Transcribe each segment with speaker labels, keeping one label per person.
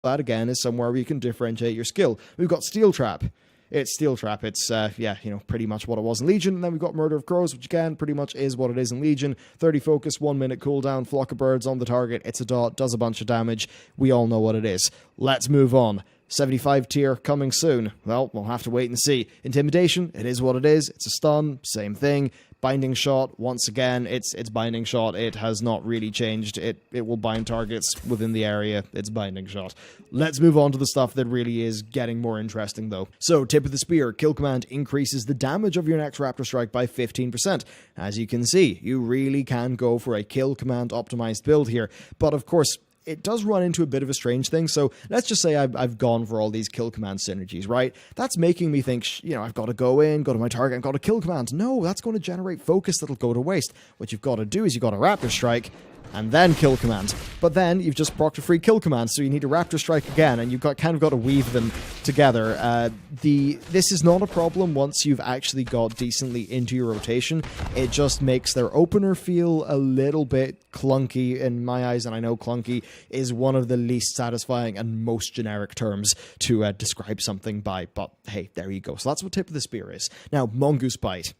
Speaker 1: that, again, is somewhere where you can differentiate your skill. We've got Steel Trap. It's Steel Trap. It's, yeah, you know, pretty much what it was in Legion. And then we've got Murder of Crows, which, again, pretty much is what it is in Legion. 30 focus, 1 minute cooldown, flock of birds on the target. It's a dot, does a bunch of damage. We all know what it is. Let's move on. 75 tier coming soon. Well, we'll have to wait and see. Intimidation, it is what it is. It's a stun, same thing. Binding Shot, once again, it's Binding Shot. It has not really changed. It will bind targets within the area. It's Binding Shot. Let's move on to the stuff that really is getting more interesting, though. So, Tip of the Spear. Kill Command increases the damage of your next Raptor Strike by 15%. As you can see, you really can go for a Kill Command optimized build here. But, of course, it does run into a bit of a strange thing. So let's just say I've gone for all these kill command synergies, right? That's making me think, you know, I've got to go in, go to my target, I've got to kill command. No, that's going to generate focus that'll go to waste. What you've got to do is you've got a Raptor Strike and then kill command. But then you've just procced a free kill command, so you need a Raptor Strike again, and you've kind of got to weave them together. This is not a problem once you've actually got decently into your rotation. It just makes their opener feel a little bit clunky in my eyes, and I know clunky is one of the least satisfying and most generic terms to describe something by, but hey, there you go. So that's what Tip of the Spear is. Now, Mongoose Bite.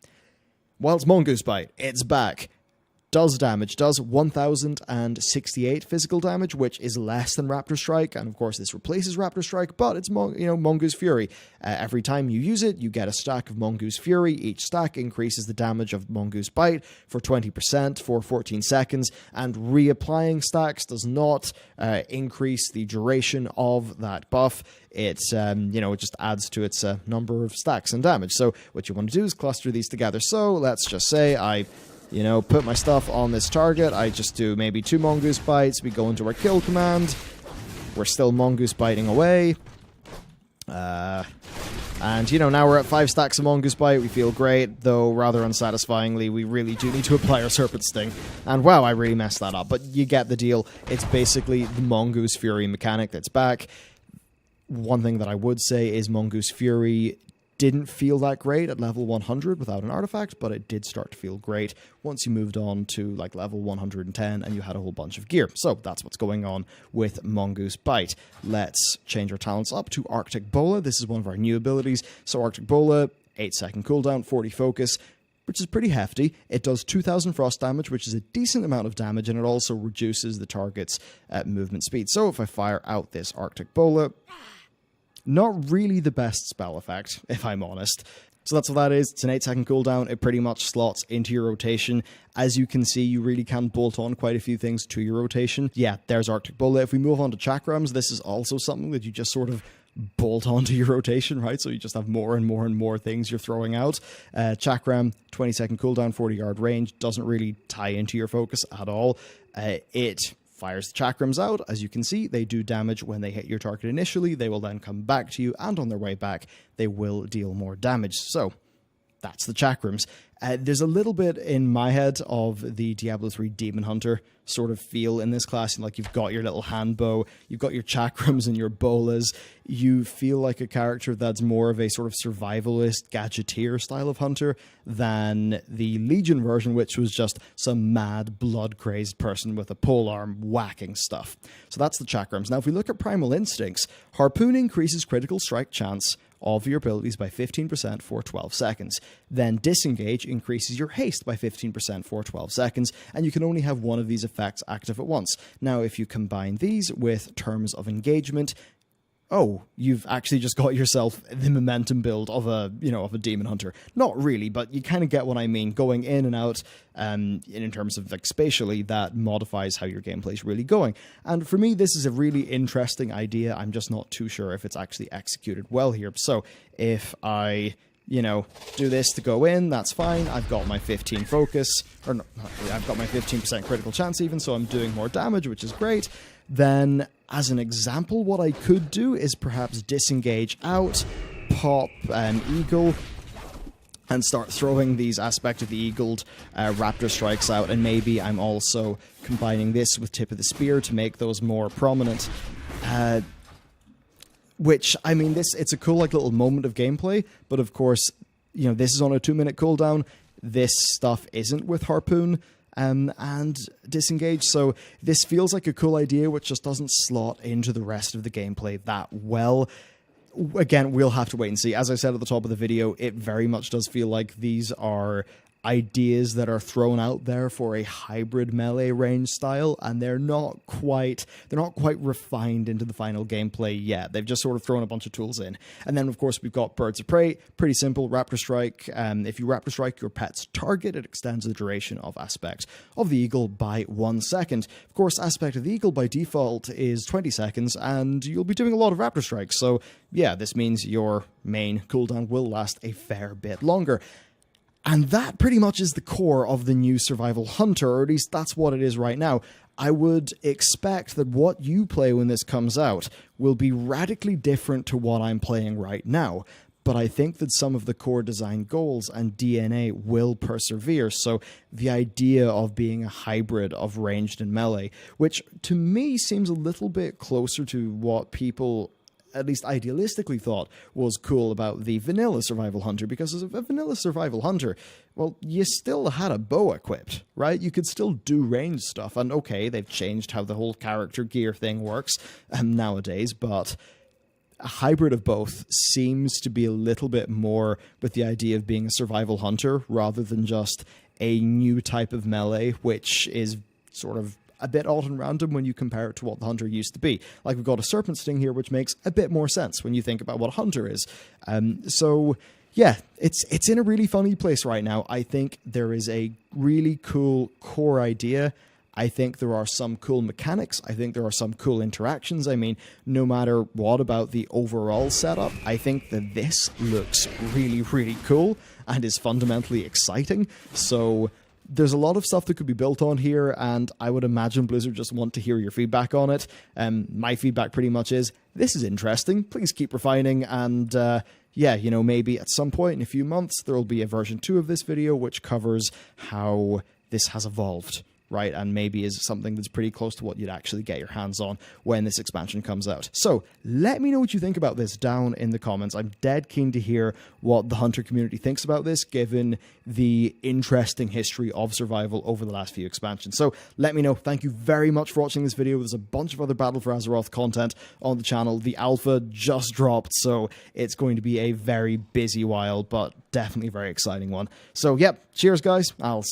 Speaker 1: While it's Mongoose Bite, it's back. Does damage, does 1,068 physical damage, which is less than Raptor Strike, and of course this replaces Raptor Strike, but it's Mongoose Fury. Every time you use it, you get a stack of Mongoose Fury. Each stack increases the damage of Mongoose Bite for 20% for 14 seconds, and reapplying stacks does not increase the duration of that buff. It's, it just adds to its number of stacks and damage. So what you want to do is cluster these together. So let's just say I put my stuff on this target. I just do maybe 2 Mongoose Bites. We go into our kill command. We're still Mongoose Biting away. And, now we're at 5 stacks of Mongoose Bite. We feel great, though rather unsatisfyingly, we really do need to apply our Serpent Sting. And wow, I really messed that up. But you get the deal. It's basically the Mongoose Fury mechanic that's back. One thing that I would say is Mongoose Fury didn't feel that great at level 100 without an artifact, but it did start to feel great once you moved on to like level 110 and you had a whole bunch of gear. So that's what's going on with Mongoose Bite. Let's change our talents up to Arctic Bola. This is one of our new abilities. So Arctic Bola, 8-second cooldown, 40 focus, which is pretty hefty. It does 2,000 frost damage, which is a decent amount of damage, and it also reduces the target's movement speed. So if I fire out this Arctic Bola, not really the best spell effect, if I'm honest. So that's what that is. It's an 8-second cooldown. It pretty much slots into your rotation. As you can see, you really can bolt on quite a few things to your rotation. Yeah, there's Arctic Bola. If we move on to Chakrams, this is also something that you just sort of bolt onto your rotation, right? So you just have more and more and more things you're throwing out. Chakram, 20-second cooldown, 40-yard range. Doesn't really tie into your focus at all. It fires the Chakrams out. As you can see, they do damage when they hit your target initially. They will then come back to you, and on their way back, they will deal more damage. So that's the Chakrams. There's a little bit in my head of the Diablo 3 Demon Hunter sort of feel in this class. Like, you've got your little hand bow, you've got your Chakrams and your bolas. You feel like a character that's more of a sort of survivalist, gadgeteer style of hunter than the Legion version, which was just some mad, blood-crazed person with a polearm whacking stuff. So that's the Chakrams. Now, if we look at Primal Instincts, Harpoon increases critical strike chance of your abilities by 15% for 12 seconds. Then Disengage increases your haste by 15% for 12 seconds, and you can only have one of these effects active at once. Now, if you combine these with Terms of Engagement, oh, you've actually just got yourself the momentum build of a Demon Hunter. Not really, but you kind of get what I mean. Going in and out, in terms of like spatially, that modifies how your gameplay is really going. And for me, this is a really interesting idea. I'm just not too sure if it's actually executed well here. So if I do this to go in, that's fine. I've got my 15 focus, or no, I've got my 15% critical chance even, so I'm doing more damage, which is great. Then, as an example, what I could do is perhaps disengage out, pop an eagle, and start throwing these Aspect of the Eagled Raptor Strikes out, and maybe I'm also combining this with Tip of the Spear to make those more prominent. Which, I mean, it's a cool like little moment of gameplay, but of course, this is on a 2-minute cooldown. This stuff isn't with Harpoon. and disengage. So this feels like a cool idea, which just doesn't slot into the rest of the gameplay that well. Again, we'll have to wait and see. As I said at the top of the video, it very much does feel like these are ideas that are thrown out there for a hybrid melee range style, and they're not quite refined into the final gameplay yet. They've just sort of thrown a bunch of tools in. And then of course we've got Birds of Prey, pretty simple, Raptor Strike. If you Raptor Strike your pet's target, it extends the duration of Aspect of the Eagle by 1 second. Of course, Aspect of the Eagle by default is 20 seconds, and you'll be doing a lot of Raptor Strikes, so yeah, this means your main cooldown will last a fair bit longer. And that pretty much is the core of the new Survival Hunter, or at least that's what it is right now. I would expect that what you play when this comes out will be radically different to what I'm playing right now. But I think that some of the core design goals and DNA will persevere. So the idea of being a hybrid of ranged and melee, which to me seems a little bit closer to what people at least idealistically thought was cool about the vanilla Survival Hunter, because as a vanilla Survival Hunter, well, you still had a bow equipped, right? You could still do range stuff, and okay, they've changed how the whole character gear thing works nowadays, but a hybrid of both seems to be a little bit more with the idea of being a Survival Hunter rather than just a new type of melee, which is sort of a bit odd and random when you compare it to what the Hunter used to be. Like, we've got a Serpent Sting here, which makes a bit more sense when you think about what a Hunter is. So yeah, it's in a really funny place right now. I think there is a really cool core idea. I think there are some cool mechanics. I think there are some cool interactions. I mean, no matter what about the overall setup, I think that this looks really, really cool and is fundamentally exciting. So there's a lot of stuff that could be built on here, and I would imagine Blizzard just want to hear your feedback on it. My feedback pretty much is, this is interesting, please keep refining, and yeah, you know, maybe at some point in a few months there will be a version 2 of this video which covers how this has evolved, right? And maybe is something that's pretty close to what you'd actually get your hands on when this expansion comes out. So let me know what you think about this down in the comments. I'm dead keen to hear what the Hunter community thinks about this, given the interesting history of survival over the last few expansions. So let me know. Thank you very much for watching this video. There's a bunch of other Battle for Azeroth content on the channel. The alpha just dropped, so it's going to be a very busy while, but definitely a very exciting one. So yep, cheers guys. I'll see